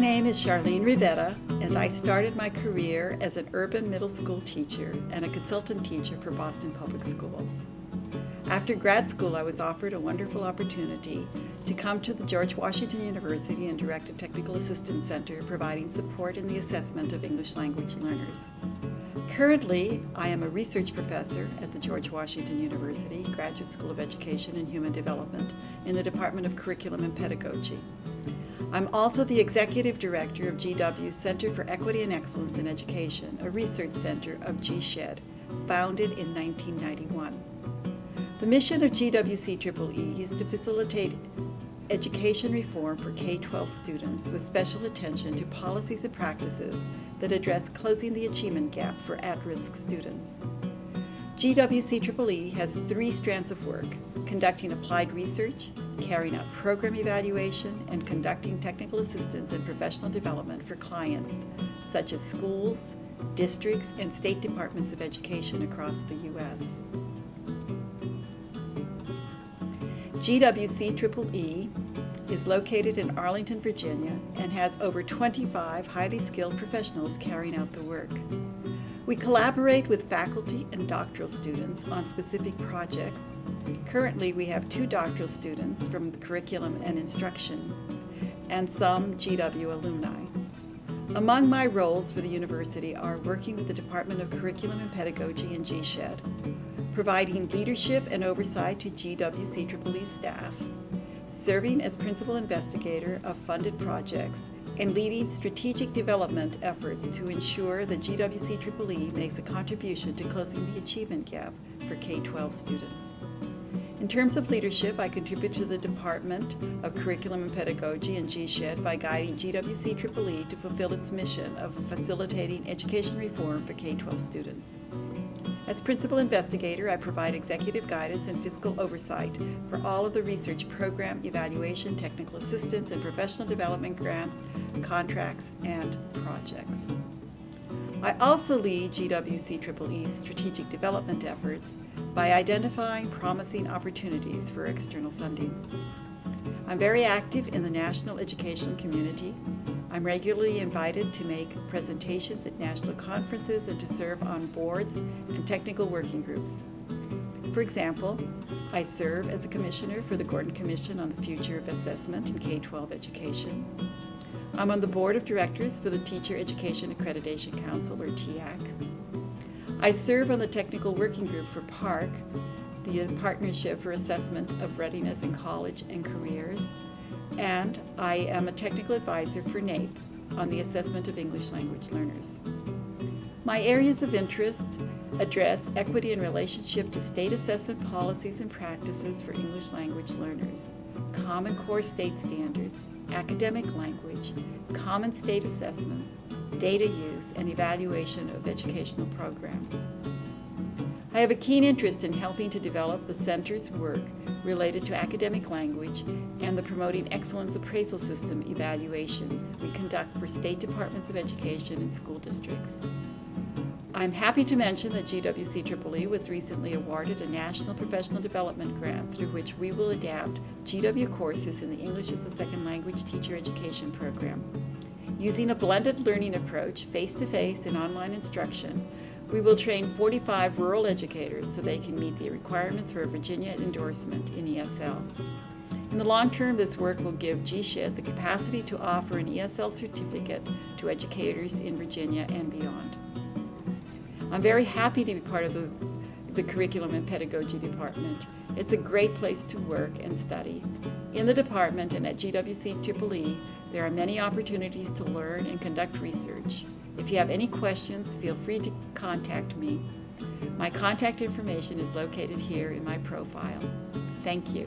name is Charlene Rivera, and I started my career as an urban middle school teacher and a consultant teacher for Boston Public Schools. After grad school, I was offered a wonderful opportunity to come to the George Washington University and direct a technical assistance center providing support in the assessment of English language learners. Currently, I am a research professor at the George Washington University Graduate School of Education and Human Development in the Department of Curriculum and Pedagogy. I'm also the executive director of GW's Center for Equity and Excellence in Education, a research center of GSHED, founded in 1991. The mission of GWCEE is to facilitate education reform for K-12 students with special attention to policies and practices that address closing the achievement gap for at-risk students. GWCEE has 3 strands of work: conducting applied research, carrying out program evaluation, and conducting technical assistance and professional development for clients such as schools, districts, and state departments of education across the U.S. GWCEE is located in Arlington, Virginia, and has over 25 highly skilled professionals carrying out the work. We collaborate with faculty and doctoral students on specific projects. Currently, we have 2 doctoral students from the curriculum and instruction, and some GW alumni. Among my roles for the university are working with the Department of Curriculum and Pedagogy and GSHED, providing leadership and oversight to GWCEE staff, serving as principal investigator of funded projects, and leading strategic development efforts to ensure that GWCEE makes a contribution to closing the achievement gap for K-12 students. In terms of leadership, I contribute to the Department of Curriculum and Pedagogy and GSHED by guiding GWCEE to fulfill its mission of facilitating education reform for K-12 students. As principal investigator, I provide executive guidance and fiscal oversight for all of the research program, evaluation, technical assistance, and professional development grants, contracts, and projects. I also lead GWCEE's strategic development efforts by identifying promising opportunities for external funding. I'm very active in the national educational community. I'm regularly invited to make presentations at national conferences and to serve on boards and technical working groups. For example, I serve as a commissioner for the Gordon Commission on the Future of Assessment in K-12 Education. I'm on the board of directors for the Teacher Education Accreditation Council, or TEAC. I serve on the technical working group for PARC, the Partnership for Assessment of Readiness in College and Careers, and I am a technical advisor for NAEP on the assessment of English language learners. My areas of interest address equity in relationship to state assessment policies and practices for English language learners, Common Core state standards, academic language, common state assessments, data use, and evaluation of educational programs. I have a keen interest in helping to develop the Center's work related to academic language and the Promoting Excellence Appraisal System evaluations we conduct for state departments of education and school districts. I'm happy to mention that GWCEE was recently awarded a National Professional Development Grant through which we will adapt GW courses in the English as a Second Language Teacher Education Program. Using a blended learning approach, face-to-face and online instruction, we will train 45 rural educators so they can meet the requirements for a Virginia endorsement in ESL. In the long term, this work will give GSHED the capacity to offer an ESL certificate to educators in Virginia and beyond. I'm very happy to be part of the Curriculum and Pedagogy Department. It's a great place to work and study. In the department and at GWCEE, there are many opportunities to learn and conduct research. If you have any questions, feel free to contact me. My contact information is located here in my profile. Thank you.